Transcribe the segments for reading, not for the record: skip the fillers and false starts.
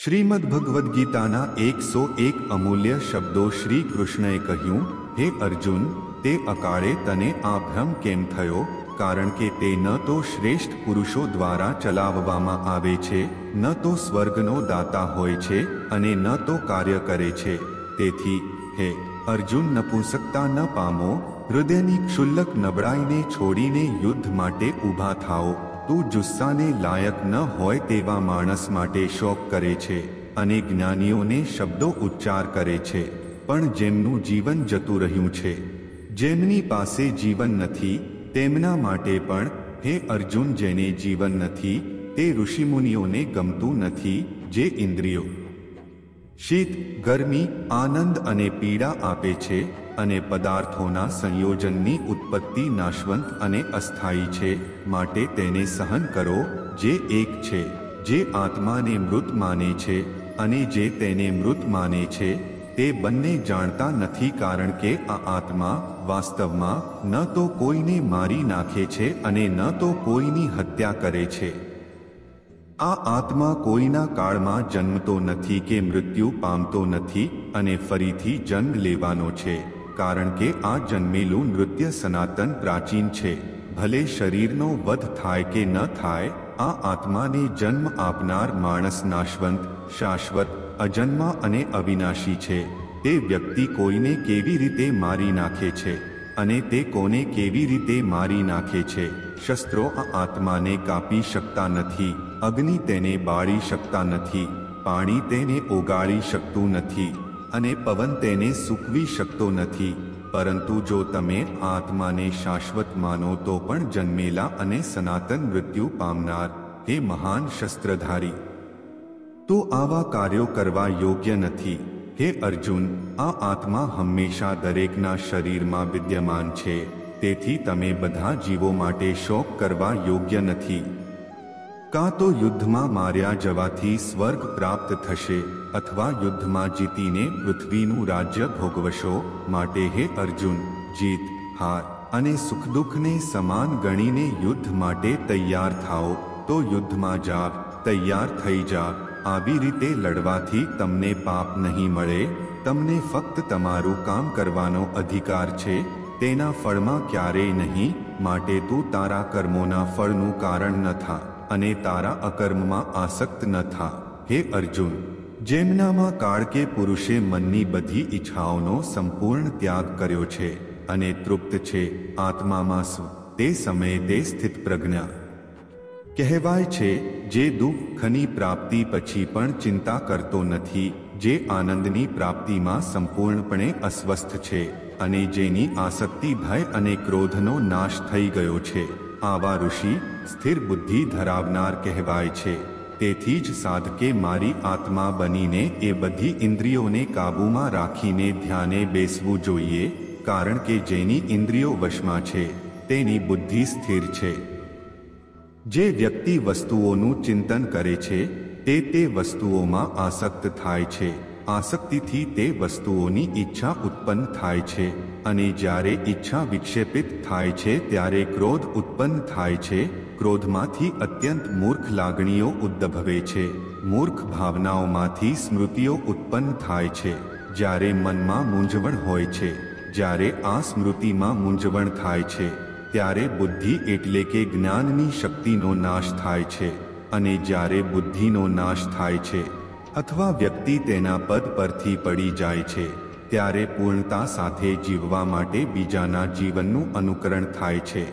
શ્રીમદ ભગવદ્ ગીતાના 101 અમૂલ્ય શબ્દો શ્રી કૃષ્ણએ કહ્યું, હે અર્જુન, તે અકાળે તને આ ભ્રમ કેમ થયો? કારણ કે તે ન તો શ્રેષ્ઠ પુરુષો દ્વારા ચલાવવામાં આવે છે, ન તો સ્વર્ગનો દાતા હોય છે અને ન તો કાર્ય કરે છે. તેથી હે અર્જુન, નપુંસકતા ન પામો, હૃદયની ક્ષુલ્લક નબળાઈને છોડીને યુદ્ધ માટે ઊભા થાઓ. તું જુસ્સાને લાયક ન હોય તેવા માણસ માટે શોક કરે છે અને જ્ઞાનીઓને શબ્દો ઉચ્ચાર કરે છે, પણ જેમનું જીવન જતું રહ્યું છે, જેમની પાસે જીવન નથી, તેમના માટે પણ, હે અર્જુન, જેને જીવન નથી તે ઋષિમુનિઓને ગમતું નથી, જે ઇન્દ્રિયો શીત, ગરમી, આનંદ અને પીડા આપે છે અને પદાર્થોના સંયોજનની ઉત્પત્તિ નાશવંત અને અસ્થાયી છે, માટે તેને સહન કરો. જે એક છે, જે આત્માને મૃત માને છે અને જે તેને મૃત માને છે, તે બંને જાણતા નથી, કારણ કે આ આત્મા વાસ્તવમાં ન તો કોઈને મારી નાખે છે અને ન તો કોઈની હત્યા કરે છે. આ આત્મા કોઈના કાળમાં જન્મતો નથી કે મૃત્યુ પામતો નથી અને ફરીથી જન્મ લેવાનો છે, કારણ કે આ જન્મેલું નૃત્ય સનાતન પ્રાચીન છે. ભલે શરીરનો વધ થાય કે ન થાય, આ આત્માને જન્મ આપનાર માણસ નાશવંત, શાશ્વત, અજન્મા અને અવિનાશી છે. તે વ્યક્તિ કોઈને કેવી રીતે મારી નાખે છે અને તે કોને કેવી રીતે મારી નાખે છે? શસ્ત્રો આ આત્માને કાપી શકતા નથી, અગ્નિ તેને બાળી શકતા નથી, પાણી તેને ઓગાળી શકતું નથી અને પવન તેને સૂકવી શકતો નથી. પરંતુ જો તમે આત્માને શાશ્વત માનો તો પણ જન્મેલા અને સનાતન મૃત્યુ પામનાર, હે મહાન શસ્ત્રધારી, તો આવા કાર્યો કરવા યોગ્ય નથી. હે અર્જુન, આ આત્મા હંમેશા દરેકના શરીરમાં વિદ્યમાન છે, તેથી તમે બધા જીવો માટે શોક કરવા યોગ્ય નથી. કાં તો યુદ્ધમાં માર્યા જવાથી સ્વર્ગ પ્રાપ્ત થશે અથવા યુદ્ધમાં જીતીને પૃથ્વીનું રાજ્ય ભોગવશો. માટે હે અર્જુન, જીત, હાર અને સુખદુઃખને સમાન ગણીને યુદ્ધ માટે તૈયાર થાઓ. તો યુદ્ધમાં જાવ, તૈયાર થઈ જાવ. આવી રીતે લડવાથી તમને પાપ નહીં મળે, તમને ફક્ત તમારું કામ કરવાનો અધિકાર છે, તેના ફળમાં ક્યારેય નહીં. માટે તું તારા કર્મોના ફળનું કારણ ન થા અને તારા અકર્મમાં આસક્ત ન થા. હે અર્જુન, જેમનામાં કાળ કે પુરુષે મનની બધી ઈચ્છાઓનો સંપૂર્ણ ત્યાગ કર્યો છે અને તૃપ્ત છે આત્મામાં સ્વ, તે સમયે તે સ્થિત પ્રજ્ઞા કહેવાય છે, જે દુઃખની પ્રાપ્તિ પછી પણ ચિંતા કરતો નથી, જે આનંદની પ્રાપ્તિમાં સંપૂર્ણપણે અસ્વસ્થ છે અને જેની આસક્તિ ભય અને ક્રોધનો નાશ થઈ ગયો છે. આવા ઋષિ સ્થિર બુદ્ધિ ધરાવનાર કહેવાય છે. તેથી જ સાધકે મારી આત્મા બનીને એ બધી ઇન્દ્રિયોને કાબૂમાં રાખીને ધ્યાને બેસવું જોઈએ, કારણ કે જેની ઇન્દ્રિયો વશમાં છે તેની બુદ્ધિ સ્થિર છે. જે વ્યક્તિ વસ્તુઓનું ચિંતન કરે છે તે વસ્તુઓમાં આસક્ત થાય છે. આસક્તિથી તે વસ્તુઓની ઈચ્છા ઉત્પન્ન થાય છે અને જ્યારે ઈચ્છા વિક્ષેપિત થાય છે ત્યારે ક્રોધ ઉત્પન્ન થાય છે. ક્રોધમાંથી અત્યંત મૂર્ખ લાગણીઓ ઉદ્ભવે છે. મૂર્ખ ભાવનાઓમાંથી સ્મૃતિઓ ઉત્પન્ન થાય છે. જ્યારે મનમાં મૂંઝવણ હોય છે, જ્યારે આ સ્મૃતિમાં મૂંઝવણ થાય છે, ત્યારે બુદ્ધિ એટલે કે જ્ઞાનની શક્તિનો નાશ થાય છે અને જ્યારે બુદ્ધિનો નાશ થાય છે અથવા વ્યક્તિ તેના પદ પરથી પડી જાય છે, ત્યારે પૂર્ણતા સાથે જીવવા માટે બીજાના જીવનનું અનુકરણ થાય છે.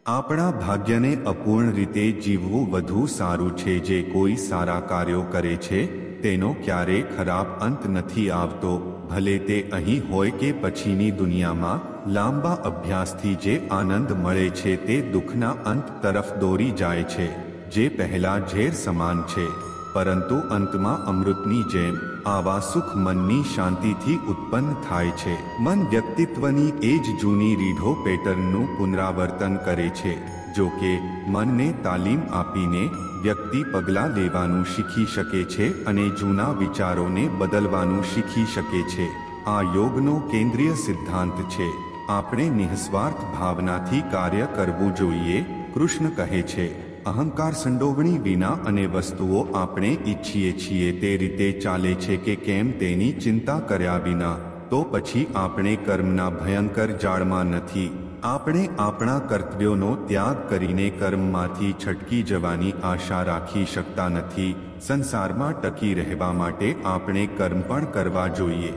આપણા ભાગ્યને અપૂર્ણ રીતે જીવવું વધુ સારું છે. જે કોઈ સારા કાર્યો કરે છે તેનો ક્યારેય ખરાબ અંત નથી આવતો, ભલે તે અહીં હોય કે પછીની દુનિયામાં. લાંબા અભ્યાસથી જે આનંદ મળે છે તે દુઃખના અંત તરફ દોરી જાય છે, જે પહેલા ઝેર સમાન છે પરંતુ અંતમાં અમૃતની જેમ. આવા સુખ મનની શાંતિથી ઉત્પન્ન થાય છે. મન વ્યક્તિત્વની એ જ જૂની રીઢો પેટર્નનું પુનરાવર્તન કરે છે. જો કે મનને તાલીમ આપીને વ્યક્તિ પગલાં લેવાનું શીખી શકે છે અને જૂના વિચારોને બદલવાનું શીખી શકે છે. આ યોગનો કેન્દ્રીય સિદ્ધાંત છે. આપણે નિઃસ્વાર્થ ભાવનાથી કાર્ય કરવું જોઈએ. કૃષ્ણ કહે છે, અહંકાર સંડોવણી વિના અને વસ્તુઓ આપણે ઈચ્છીએ છીએ તે રીતે ચાલે છે કે કેમ તેની ચિંતા કર્યા વિના, તો પછી આપણે કર્મના ભયંકર જાળમાં નથી. આપણે આપણા કર્તવ્યોનો ત્યાગ કરીને કર્મમાંથી છટકી જવાની આશા રાખી શકતા નથી. સંસારમાં ટકી રહેવા માટે આપણે કર્મ પણ કરવા જોઈએ.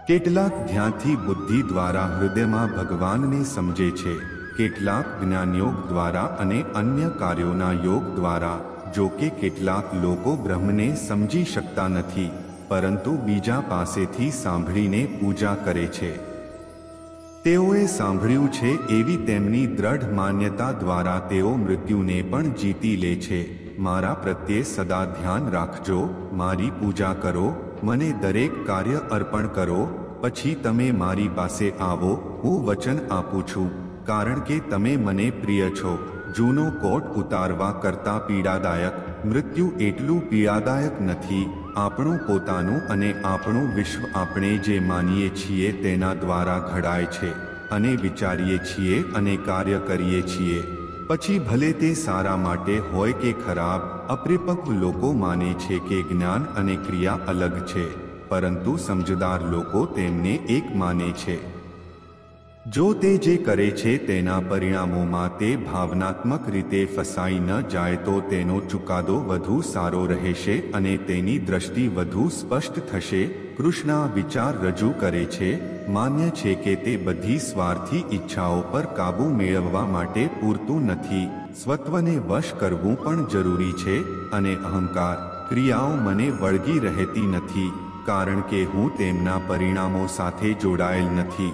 કેટલાક ધ્યાનથી બુદ્ધિ દ્વારા હૃદયમાં ભગવાનને સમજે છે, કેટલાક જ્ઞાનયોગ દ્વારા અને અન્ય કાર્યોના યોગ દ્વારા. જો કે કેટલાક લોકો બ્રહ્મને સમજી શકતા નથી, પરંતુ બીજા પાસેથી સાંભળીને પૂજા કરે છે. તેઓએ સાંભળ્યું છે એવી તેમની દ્રઢ માન્યતા દ્વારા તેઓ મૃત્યુને પણ જીતી લે છે. મારા પ્રત્યે સદા ધ્યાન રાખજો, મારી પૂજા કરો, મને દરેક કાર્ય અર્પણ કરો, પછી તમે મારી પાસે આવો. હું વચન આપું છું, કારણ કે તમે મને પ્રિય છો. જૂનો કોટ ઉતારવા કરતાં પીડાદાયક મૃત્યુ એટલું પીડાદાયક નથી. આપણું પોતાનું અને આપણું વિશ્વ આપણે જે માનીએ છીએ તેના દ્વારા ઘડાય છે, અને વિચારીએ છીએ અને કાર્ય કરીએ છીએ. પછી ભલે તે સારા માટે હોય કે ખરાબ. અપરિપક્વ લોકો માને છે કે જ્ઞાન અને ક્રિયા અલગ છે, પરંતુ સમજદાર લોકો તેમને એક માને છે. જો તે જે કરે છે તેના પરિણામોમાં તે ભાવનાત્મક રીતે ફસાઈ ન જાય તો તેનો ચુકાદો વધુ સારો રહેશે અને તેની દ્રષ્ટિ વધુ સ્પષ્ટ થશે. કૃષ્ણ આ વિચાર રજૂ કરે છે. માન્ય છે કે તે બધી સ્વાર્થી ઈચ્છાઓ પર કાબૂ મેળવવા માટે પૂરતું નથી. સ્વત્વને વશ કરવું પણ જરૂરી છે, અને અહંકાર ક્રિયાઓ મને વળગી રહેતી નથી, કારણ કે હું તેમના પરિણામો સાથે જોડાયેલ નથી.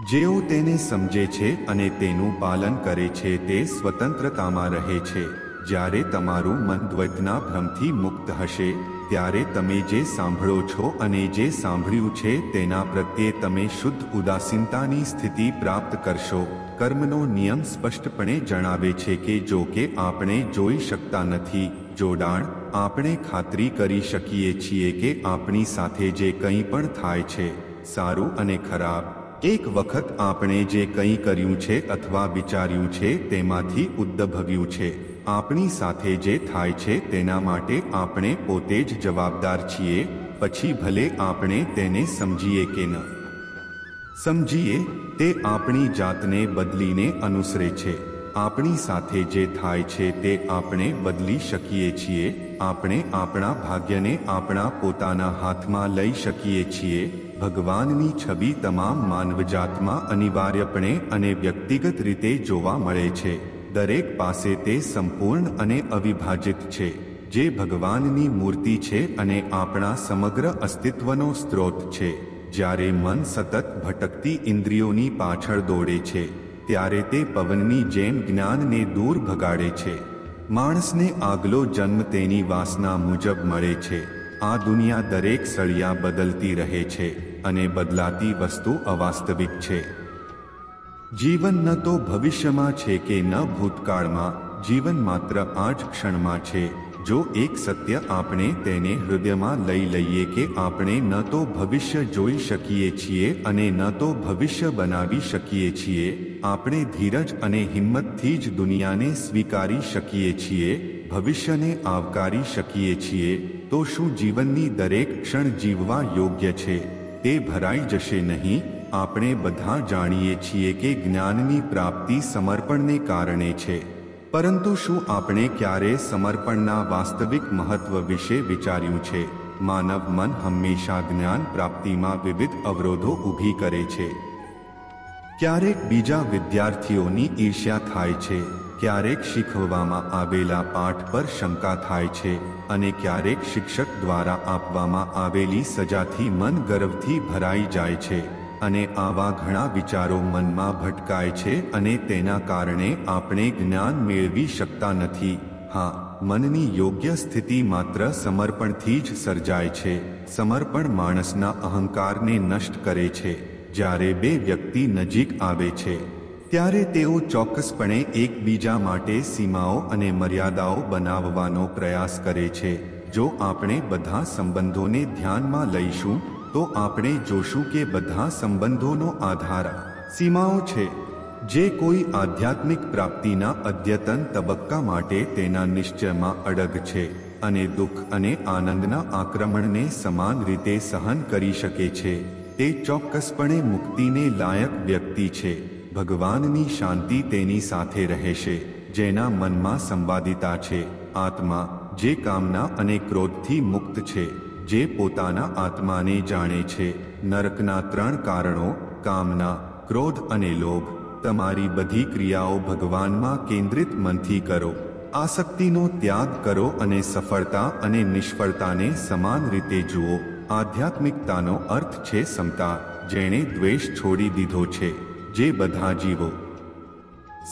જેઓ તેને સમજે છે અને તેનું પાલન કરે છે તે સ્વતંત્રતામાં રહે છે. જ્યારે તમારું મન દ્વૈતના ભ્રમથી મુક્ત હશે, ત્યારે તમે જે સાંભળો છો અને જે સાંભળ્યું છે તેના પ્રત્યે તમે શુદ્ધ ઉદાસીનતાની સ્થિતિ પ્રાપ્ત કરશો. કર્મનો નિયમ સ્પષ્ટપણે જણાવે છે કે જો કે આપણે જોઈ શકતા નથી જોડાણ, આપણે ખાતરી કરી શકીએ છીએ કે આપણી સાથે જે કંઈ પણ થાય છે, સારું અને ખરાબ, એક વખત આપણે જે કંઈ કર્યું છે અથવા વિચાર્યું છે તેમાંથી ઉદ્ભવ્યું છે. આપણી સાથે જે થાય છે તેના માટે આપણે પોતે જ જવાબદાર છીએ. પછી ભલે આપણે તેને સમજીએ કે ન સમજીએ, તે આપણી જાતને બદલીને અનુસરે છે. આપણી સાથે જે થાય છે તે આપણે બદલી શકીએ છીએ. આપણે આપણા ભાગ્યને આપણા પોતાના હાથમાં લઈ શકીએ છીએ. ભગવાનની છબી તમામ માનવજાતમાં અનિવાર્યપણે અને વ્યક્તિગત રીતે જોવા મળે છે. દરેક પાસે તે સંપૂર્ણ અને અવિભાજિત છે, જે ભગવાનની મૂર્તિ છે અને આપણા સમગ્ર અસ્તિત્વનો સ્ત્રોત છે. જ્યારે મન સતત ભટકતી ઇન્દ્રિયોની પાછળ દોડે છે, ત્યારે તે પવનની જેમ જ્ઞાનને દૂર ભગાડે છે. માણસને આગલો જન્મ તેની વાસના મુજબ મળે છે. આ દુનિયા દરેક સળિયા બદલતી રહે છે, અને બદલાતી વસ્તુ અવાસ્તવિક છે. જીવન ન તો ભવિષ્યમાં છે કે ન ભૂતકાળમાં, જીવન માત્ર આ જ ક્ષણમાં છે. જો એક સત્ય આપણે તેને હૃદયમાં લઈ લઈએ કે આપણે ન તો ભવિષ્ય જોઈ શકીએ છીએ અને ન તો ભવિષ્ય બનાવી શકીએ છીએ, આપણે ધીરજ અને હિંમતથી જ દુનિયાને સ્વીકારી શકીએ છીએ, ભવિષ્યને આવકારી શકીએ છીએ, તો શું જીવનની દરેક ક્ષણ જીવવા યોગ્ય છે? તે ભરાઈ જશે નહીં. આપણે બધા જાણીએ છીએ કે જ્ઞાનની પ્રાપ્તિ સમર્પણને કારણે છે, પરંતુ શું આપણે ક્યારે સમર્પણના વાસ્તવિક મહત્વ વિશે વિચાર્યું છે? માનવ મન હંમેશા જ્ઞાન પ્રાપ્તિમાં વિવિધ અવરોધો ઊભી કરે છે. ક્યારેક બીજા વિદ્યાર્થીઓની ઈર્ષ્યા થાય છે, ક્યારેક શીખવવામાં આવેલા પાઠ પર શંકા થાય છે, અને ક્યારેક શિક્ષક દ્વારા આપવામાં આવેલી સજાથી મન ગર્વથી ભરાઈ જાય છે. અને આવા ઘણા વિચારો મનમાં ભટકાય છે અને તેના કારણે આપણે જ્ઞાન મેળવી શકતા નથી. હા, મનની યોગ્ય સ્થિતિ માત્ર સમર્પણથી જ સર્જાય છે. સમર્પણ માણસના અહંકારને નષ્ટ કરે છે. જ્યારે બે વ્યક્તિ નજીક આવે છે, ત્યારે તેઓ ચોક્કસપણે એકબીજા માટે સીમાઓ અને મર્યાદાઓ બનાવવાનો પ્રયાસ કરે છે. જો આપણે બધા સંબંધોને ધ્યાનમાં લઈશું તો આપણે જોશું કે બધા સંબંધોનો આધાર સીમાઓ છે. જે કોઈ આધ્યાત્મિક પ્રાપ્તિના અદ્યતન તબક્કા માટે તેના નિશ્ચયમાં અડગ છે અને દુઃખ અને આનંદના આક્રમણને સમાન રીતે સહન કરી શકે છે, તે ચોક્કસપણે મુક્તિને લાયક વ્યક્તિ છે. ભગવાનની શાંતિ તેની સાથે રહેશે, જેના મનમાં સંવાદિતા છે. આત્મા જે કામના અને ક્રોધથી મુક્ત છે, જે પોતાના આત્માને જાણે છે. નરકના 3 કારણો કામના, ક્રોધ અને લોભ. તમારી બધી ક્રિયાઓ ભગવાનમાં કેન્દ્રિત મનથી કરો. આસક્તિનો ત્યાગ કરો અને સફળતા અને નિષ્ફળતાને સમાન રીતે જુઓ. આધ્યાત્મિકતાનો અર્થ છે સમતા, જેણે દ્વેષ છોડી દીધો છે, જે બધા જીવો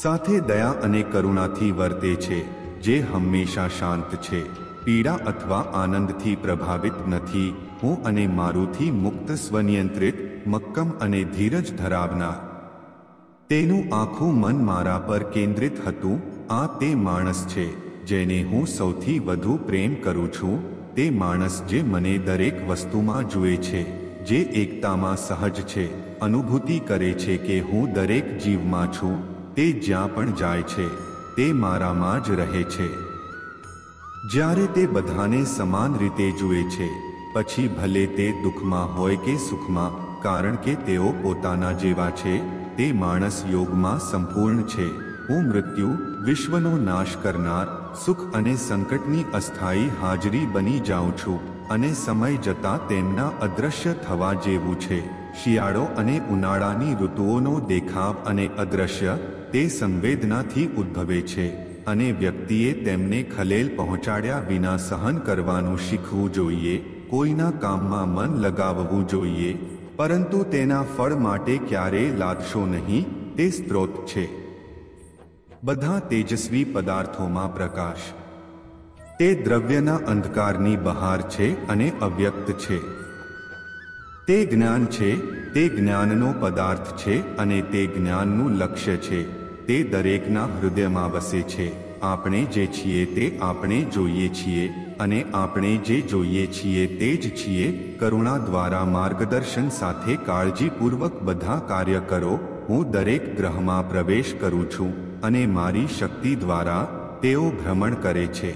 સાથે દયા અને કરુણાથી વર્તે છે, જે હંમેશા શાંત છે, પીડા અથવા આનંદથી પ્રભાવિત નથી, હું અને મારુંથી મુક્ત, સ્વનિયંત્રિત, મક્કમ અને ધીરજ ધરાવનાર. તેનું આખું મન મારા પર કેન્દ્રિત હતું. આ તે માણસ છે જેને હું સૌથી વધુ પ્રેમ કરું છું, તે માણસ જે મને દરેક વસ્તુમાં જુએ છે, જે એકતામાં સહજ છે, અનુભૂતિ કરે છે કે હું દરેક જીવમાં છું, તે જ્યાં પણ જાય છે તે મારામાં જ રહે છે. જ્યારે તે બધાને સમાન રીતે જુએ છે, પછી ભલે તે દુઃખમાં હોય કે સુખમાં, કારણ કે તેઓ પોતાના જેવા છે, તે માણસ યોગમાં સંપૂર્ણ છે. હું મૃત્યુ, વિશ્વનો નાશ કરનાર, સુખ અને સંકટની અસ્થાયી હાજરી બની જાઉં છું, અને સમય જતાં તેમના અદૃશ્ય થવા જેવું છે. શિયાળો અને ઉનાળાની ઋતુઓનો દેખાવ અને અદૃશ્ય, તે સંવેદનાથી ઉદ્ભવે છે, અને વ્યક્તિએ તેમને ખલેલ પહોંચાડ્યા વિના સહન કરવાનું શીખવું જોઈએ. કોઈના કામમાં મન લગાવવું જોઈએ, પરંતુ તેના ફળ માટે ક્યારેય લાદશો નહીં. તે સ્ત્રોત છે બધા તેજસ્વી પદાર્થોમાં પ્રકાશ. તે દ્રવ્યના અંધકારની બહાર છે અને અવ્યક્ત છે. તે જ્ઞાન છે, તે જ્ઞાનનો પદાર્થ છે અને તે જ્ઞાનનું લક્ષ્ય છે. તે દરેકના હૃદયમાં વસે છે. આપણે જે છીએ તે આપણે જોઈએ છીએ, અને આપણે જે જોઈએ છીએ તે જ છીએ. કરુણા દ્વારા માર્ગદર્શન સાથે કાળજીપૂર્વક બધા કાર્ય કરો. હું દરેક ગ્રહમાં પ્રવેશ કરું છું, અને મારી શક્તિ દ્વારા તેઓ ભ્રમણ કરે છે.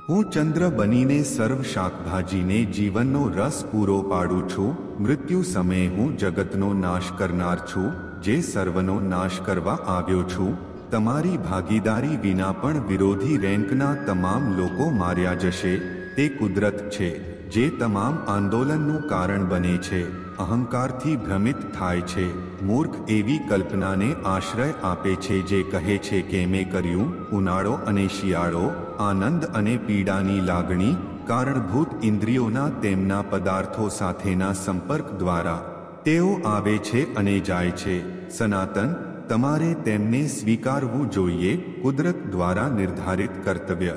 હું ચંદ્ર બનીને સર્વ શાકભાજીને જીવનનો રસ પૂરો પાડું છું. મૃત્યુ સમયે હું જગતનો નાશ કરનાર છું, જે સર્વનો નાશ કરવા આવ્યો છું. તમારી ભાગીદારી વિના પણ વિરોધી રેન્કના તમામ લોકો માર્યા જશે. તે કુદરત છે જે તમામ આંદોલનનું કારણ બને છે. અહંકારથી ભ્રમિત થાય છે. મૂર્ખ એવી કલ્પનાને આશ્રય આપે છે જે કહે છે કે મેં કર્યું. ઉનાળો અને શિયાળો, આનંદ અને પીડાની લાગણી, કારણભૂત ઇન્દ્રિયોના તેમના પદાર્થો સાથેના સંપર્ક દ્વારા તેઓ આવે છે અને જાય છે. સનાતન, તમારે તેમને સ્વીકારવું જોઈએ. કુદરત દ્વારા નિર્ધારિત કર્તવ્ય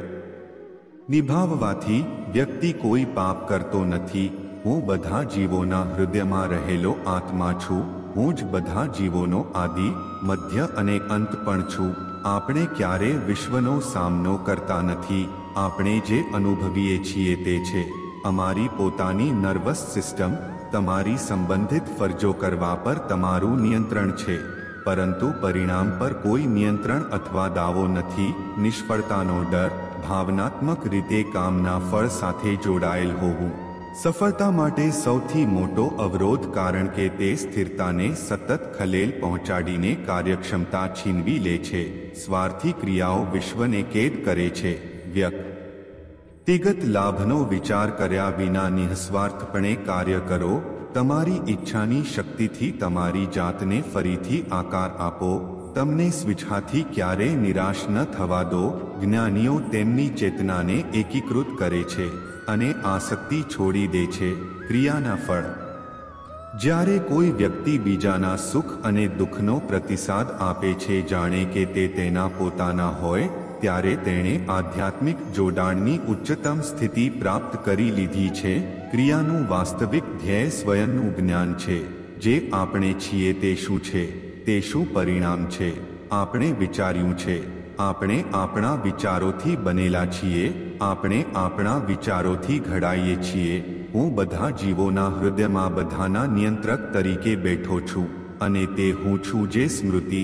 નિભાવવાથી વ્યક્તિ કોઈ પાપ કરતો નથી. હું બધા જીવોના હૃદયમાં રહેલો આત્મા છું. હું જ બધા જીવોનો આદિ, મધ્ય અને અંત પણ છું. આપણે ક્યારેય વિશ્વનો સામનો કરતા નથી. આપણે જે અનુભવીએ છીએ તે છે અમારી પોતાની નર્વસ સિસ્ટમ. તમારી સંબંધિત ફરજો કરવા પર તમારું નિયંત્રણ છે, પરંતુ પરિણામ પર કોઈ નિયંત્રણ અથવા દાવો નથી. નિષ્ફળતાનો ડર, ભાવનાત્મક રીતે કામના ફળ સાથે જોડાયેલ હોવું, સફળતા માટે સૌથી મોટો અવરોધ, કારણ કે તે સ્થિરતાને સતત ખલેલ પહોંચાડીને કાર્યક્ષમતા છીનવી લે છે. સ્વાર્થી ક્રિયાઓ વિશ્વને કેદ કરે છે. વ્યક્તિગત લાભનો વિચાર કર્યા વિના નિઃસ્વાર્થપણે કાર્ય કરો. તમારી ઈચ્છાની શક્તિથી તમારી જાતને ફરીથી આકાર આપો. તમને સ્વેચ્છાથી ક્યારેય નિરાશ ન થવા દો. જ્ઞાનીઓ તેમની ચેતનાને એકીકૃત કરે છે અને આસક્તિ છોડી દે છે. ક્રિયાના ફળ. જ્યારે કોઈ વ્યક્તિ બીજાના સુખ અને દુઃખનો પ્રતિસાદ આપે છે જાણે કે તે તેના પોતાના હોય, ત્યારે તેણે આધ્યાત્મિક જોડાણની ઉચ્ચતમ સ્થિતિ પ્રાપ્ત કરી લીધી છે. ક્રિયાનું વાસ્તવિક ધ્યેય સ્વયંનું જ્ઞાન છે. જે આપણે છીએ તે શું છે, તે શું પરિણામ છે, આપણે વિચાર્યું છે. આપણે આપણા વિચારોથી બનેલા છીએ. આપણે આપણા વિચારોથી ઘડાઈએ છીએ. હું બધા જીવોના હૃદયમાં બધાના નિયંત્રક તરીકે બેઠો છું. અને તે હું છું જે સ્મૃતિ,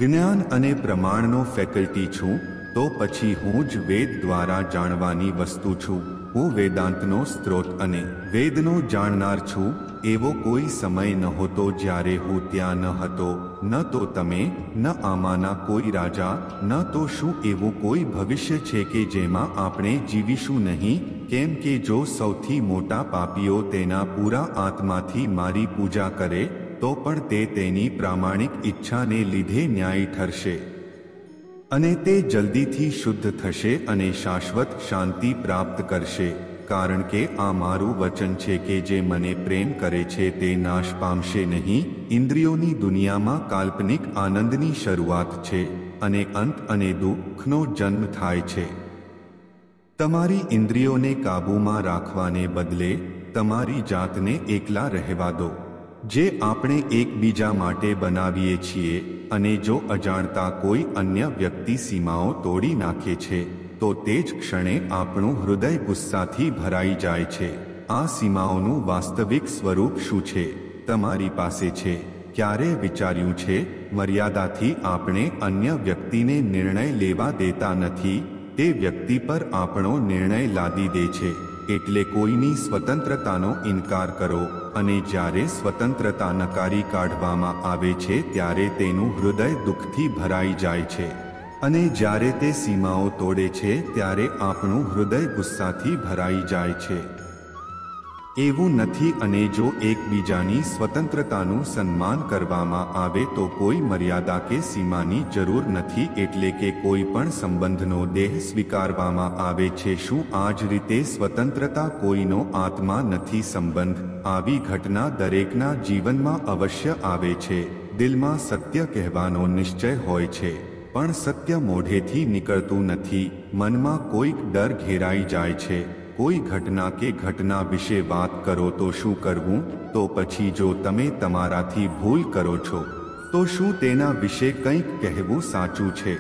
જ્ઞાન અને પ્રમાણનો ફેકલ્ટી છું, તો પછી હું જ વેદ દ્વારા જાણવાની વસ્તુ છું. હું વેદાંતનો સ્ત્રોત અને વેદનો જાણનાર છું. એવો કોઈ સમય નહોતો જ્યારે હું ત્યાં ન હતો, ન તો તમે, ન આમાંના કોઈ રાજા, ન તો શું એવું કોઈ ભવિષ્ય છે કે જેમાં આપણે જીવીશું નહીં? કેમ કે જો સૌથી મોટા પાપીઓ તેના પૂરા આત્માથી મારી પૂજા કરે તો પણ તે તેની પ્રામાણિક ઈચ્છાને લીધે ન્યાયી ઠરશે અને તે જલ્દીથી શુદ્ધ થશે અને શાશ્વત શાંતિ પ્રાપ્ત કરશે. કારણ કે આ મારું વચન છે કે જે મને પ્રેમ કરે છે તે નાશ પામશે નહીં. ઇન્દ્રિયોની દુનિયામાં કાલ્પનિક આનંદની શરૂઆત છે અને અંત અને દુઃખનો જન્મ થાય છે. તમારી ઇન્દ્રિયોને કાબૂમાં રાખવાને બદલે તમારી જાતને એકલા રહેવા દો. જે આપણે એકબીજા માટે બનાવીએ છીએ, અને જો અજાણતા કોઈ અન્ય વ્યક્તિ સીમાઓ તોડી નાખે છે તો તે જ ક્ષણે આપણું હૃદય ગુસ્સાથી ભરાઈ જાય છે. આ સીમાઓનું વાસ્તવિક સ્વરૂપ શું છે તમારી પાસે છે? ક્યારે વિચાર્યું છે? મર્યાદાથી આપણે અન્ય વ્યક્તિને નિર્ણય લેવા દેતા નથી, તે વ્યક્તિ પર આપણો નિર્ણય લાદી દે છે. એટલે કોઈની સ્વતંત્રતાનો ઇનકાર કરો, અને જ્યારે સ્વતંત્રતા નકારી કાઢવામાં આવે છે ત્યારે તેનું હૃદય દુઃખથી ભરાઈ જાય છે. અને જ્યારે તે સીમાઓ તોડે છે ત્યારે આપણું હૃદય ગુસ્સાથી ભરાઈ જાય છે. એવું નથી. અને જો એકબીજાની સ્વતંત્રતાનું સન્માન કરવામાં આવે તો કોઈ મર્યાદા કે સીમાની જરૂર નથી. એટલે કે કોઈ પણ સંબંધનો દેહ સ્વીકારવામાં આવે છે. શું આ જ રીતે સ્વતંત્રતા કોઈનો આત્મા નથી? સંબંધ, આવી ઘટના દરેકના જીવનમાં અવશ્ય આવે છે. દિલમાં સત્ય કહેવાનો નિશ્ચય હોય છે, પણ સત્ય મોઢેથી નીકળતું નથી. મનમાં કોઈક ડર ઘેરાઈ જાય છે. કોઈ ઘટના કે ઘટના વિશે વાત કરો તો શું કરવું? તો પછી જો તમે તમારાથી ભૂલ કરો છો તો શું તેના વિશે કંઈક કહેવું સાચું છે?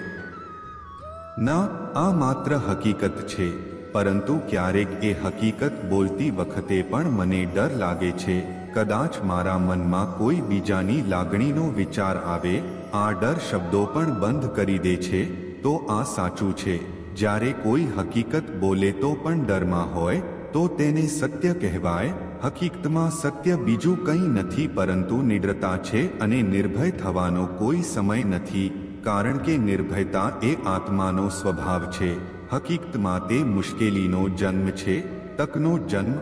ના, આ માત્ર હકીકત છે. પરંતુ ક્યારેક એ હકીકત બોલતી વખતે પણ મને ડર લાગે છે. કદાચ મારા મનમાં કોઈ બીજાની લાગણીનો વિચાર આવે. આ ડર શબ્દો પણ બંધ કરી દે છે. તો આ સાચું છે. જ્યારે કોઈ હકીકત બોલે તો પણ ડરમાં હોય તો તેને સત્ય કહેવાય. હકીકતમાં સત્ય બીજું કંઈ નથી પરંતુ નિડરતા છે, અને નિર્ભય થવાનો કોઈ સમય નથી, કારણ કે નિર્ભયતા એ આત્માનો સ્વભાવ છે. હકીકતમાં તે મુશ્કેલીનો જન્મ છે, તકનો જન્મ.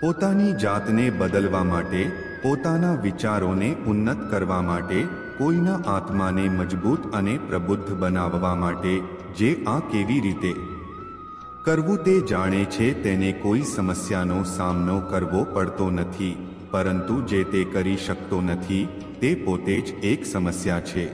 પોતાની જાતને બદલવા માટે, પોતાના વિચારોને ઉન્નત કરવા માટે, કોઈના આત્માને મજબૂત અને પ્રબુદ્ધ બનાવવા માટે. જે આ કેવી રીતે કરવું તે જાણે છે તેને કોઈ સમસ્યાનો સામનો કરવો પડતો નથી, પરંતુ જે તે કરી શકતો નથી તે પોતે જ એક સમસ્યા છે.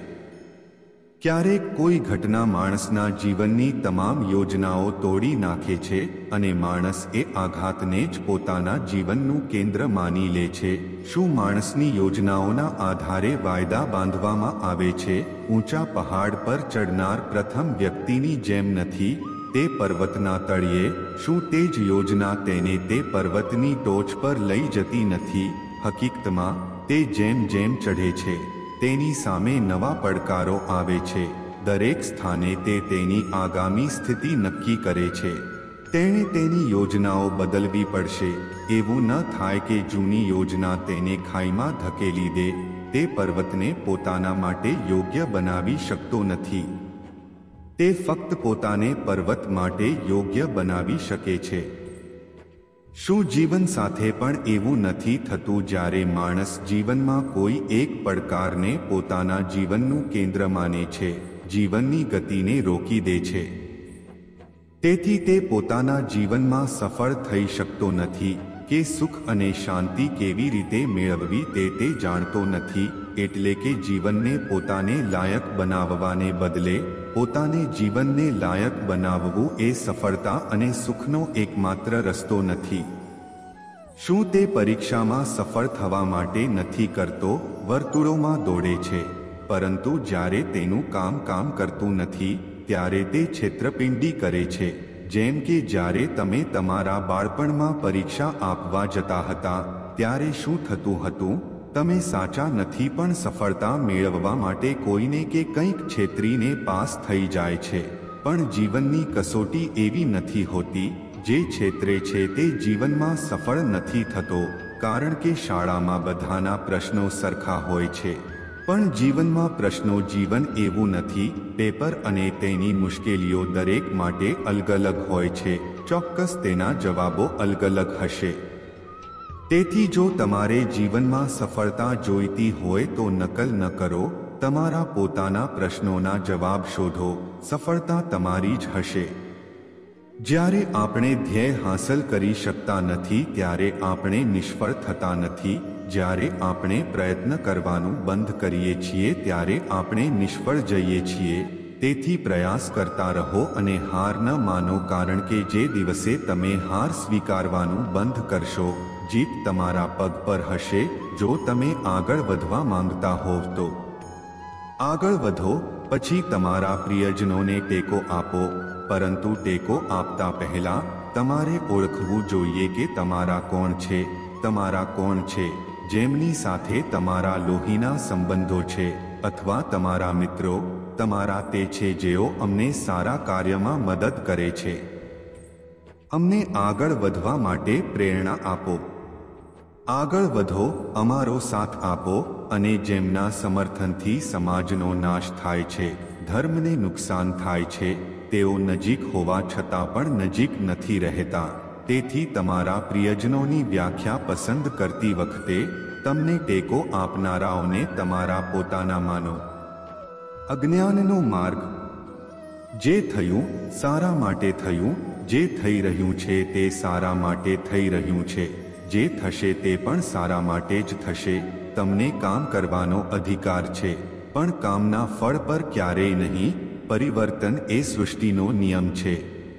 ક્યારેક કોઈ ઘટના માણસના જીવનની તમામ યોજનાઓ તોડી નાખે છે, અને માણસ એ આઘાતને જ પોતાના જીવનનું કેન્દ્ર માની લે છે. શું માણસની યોજનાઓના આધારે વાયદા બાંધવામાં આવે છે? ઊંચા પહાડ પર ચડનાર પ્રથમ વ્યક્તિની જેમ નથી, તે પર્વતના તળિયે. શું તે જ યોજના તેને તે પર્વતની ટોચ પર લઈ જતી નથી? હકીકતમાં તે જેમ જેમ ચઢે છે તેની સામે નવા પડકારો આવે છે. દરેક સ્થાને તે તેની આગામી સ્થિતિ નક્કી કરે છે. તેણે તેની યોજનાઓ બદલવી પડશે. એવું ન થાય કે જૂની યોજના તેને ખાઈમાં ધકેલી દે. તે પર્વતને પોતાના માટે યોગ્ય બનાવી શકતો નથી. તે ફક્ત પોતાને પર્વત માટે યોગ્ય બનાવી શકે છે. શું જીવન સાથે પણ એવું નથી થતું? જ્યારે માણસ જીવનમાં કોઈ એક પડકારને પોતાના જીવનનું કેન્દ્ર માને છે, જીવનની ગતિને રોકી દે છે, તેથી તે પોતાના જીવનમાં સફળ થઈ શકતો નથી. કે સુખ અને શાંતિ કેવી રીતે મેળવવી તે જાણતો નથી. એટલે કે જીવનને પોતાને લાયક બનાવવાને બદલે પોતાને જીવનને લાયક બનાવવું એ સફળતા અને સુખનો એકમાત્ર રસ્તો નથી. શું તે પરીક્ષામાં સફળ થવા માટે નથી કરતો? વર્તુળોમાં દોડે છે, પરંતુ જ્યારે તેનું કામ કરતું નથી ત્યારે તે છેતરપિંડી કરે છે. જેમ કે જ્યારે તમે તમારા બાળપણમાં પરીક્ષા આપવા જતા હતા ત્યારે શું થતું હતું? તમે સાચા નથી, પણ સફળતા મેળવવા માટે કોઈને કે કંઈક છેતરીને પાસ થઈ જાય છે. પણ જીવનની કસોટી એવી નથી હોતી. જે છેતરે છે તે જીવનમાં સફળ નથી થતો, કારણ કે શાળામાં બધાના પ્રશ્નો સરખા હોય છે, પણ જીવનમાં પ્રશ્નો જીવન એવું નથી. પેપર અને તેની મુશ્કેલીઓ દરેક માટે અલગ અલગ હોય છે. ચોક્કસ તેના જવાબો અલગ અલગ હશે. તેથી જો તમારે જીવનમાં સફળતા જોઈતી હોય તો નકલ ન કરો, તમારા પોતાના પ્રશ્નોના જવાબ શોધો. સફળતા તમારી જ હશે. જ્યારે આપણે ધ્યેય હાંસલ કરી શકતા નથી ત્યારે આપણે નિષ્ફળ થતા નથી. જ્યારે આપણે પ્રયત્ન કરવાનું બંધ કરીએ છીએ ત્યારે આપણે નિષ્ફળ જઈએ છીએ. તેથી પ્રયાસ કરતા રહો અને હાર ન માનો, કારણ કે જે દિવસે તમે હાર સ્વીકારવાનું બંધ કરશો, જીત તમારા પગ પર હશે. જો તમે આગળ વધવા માંગતા હોવ તો આગળ વધો. પછી તમારા પ્રિયજનોને ટેકો આપો, પરંતુ ટેકો આપતા પહેલા તમારે ઓળખવું જોઈએ કે તમારા કોણ છે. તમારા કોણ છે જેમની સાથે તમારા લોહીના સંબંધો છે, અથવા તમારા મિત્રો. તમારા તે છે જેઓ અમને સારા કાર્યમાં મદદ કરે છે, અમને આગળ વધવા માટે પ્રેરણા આપો. આગળ વધો, અમારો સાથ આપો. અને જેમના સમર્થનથી સમાજનો નાશ થાય છે, ધર્મને નુકસાન થાય છે, તેઓ નજીક હોવા છતાં પણ નજીક નથી રહેતા. તેથી તમારા પ્રિયજનોની વ્યાખ્યા પસંદ કરતી વખતે તમને ટેકો આપનારાઓને તમારા પોતાના માનો. અજ્ઞાનનો માર્ગ. જે થયું સારા માટે થયું. જે થઈ રહ્યું છે તે સારા માટે થઈ રહ્યું છે. જે થશે તે પણ સારા માટે જ થશે. તમને કામ કરવાનો અધિકાર છે, પણ કામના ફળ પર ક્યારેય નહીં. પરિવર્તન એ સૃષ્ટિનો નિયમ છે.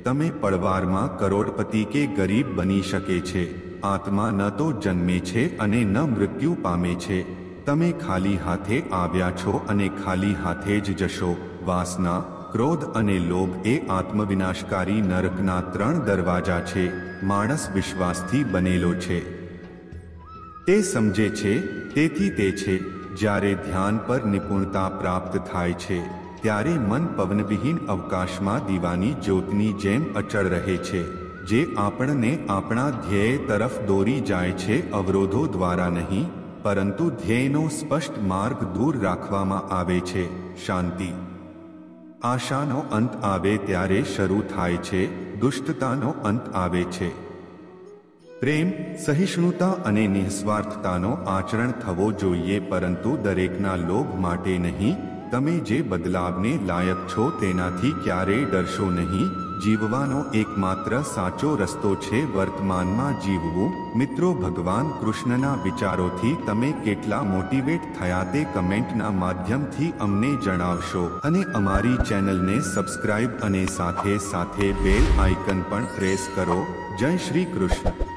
તમે પડવારમાં કરોડપતિ કે ગરીબ બની શકે છે. આત્મા ન તો જન્મે છે અને ન મૃત્યુ પામે છે. તમે ખાલી હાથે આવ્યા છો અને ખાલી હાથે જ જશો. વાસના, ક્રોધ અને લોભ એ આત્મવિનાશકારી નરકના 3 દરવાજા છે. માણસ વિશ્વાસથી બનેલો છે. તે સમજે છે, તેથી તે છે. જ્યારે ધ્યાન પર નિપુણતા પ્રાપ્ત થાય છે ત્યારે મન પવનવિહીન અવકાશમાં દીવાની જ્યોતની જેમ અચળ રહે છે, જે આપણને આપણા ધ્યેય તરફ દોરી જાય છે. અવરોધો દ્વારા નહીં, પરંતુ ધ્યેયનો સ્પષ્ટ માર્ગ દૂર રાખવામાં આવે છે. શાંતિ. આશાનો અંત આવે ત્યારે શરૂ થાય છે, દુષ્ટતાનો અંત આવે છે. પ્રેમ, સહિષ્ણુતા અને નિસ્વાર્થતાનો આચરણ થવો જોઈએ, પરંતુ દરેકના લોભ માટે નહીં. તમે જે બદલાવને લાયક છો તેનાથી ક્યારેય ડરશો નહીં. જીવવાનો એકમાત્ર સાચો રસ્તો છે વર્તમાનમાં જીવવું. મિત્રો, ભગવાન કૃષ્ણના વિચારોથી તમે કેટલા મોટિવેટ થયા તે કમેન્ટના માધ્યમથી અમને જણાવશો. અને અમારી ચેનલને સબસ્ક્રાઇબ અને સાથે સાથે બેલ આઇકન પણ પ્રેસ કરો. જય શ્રી કૃષ્ણ.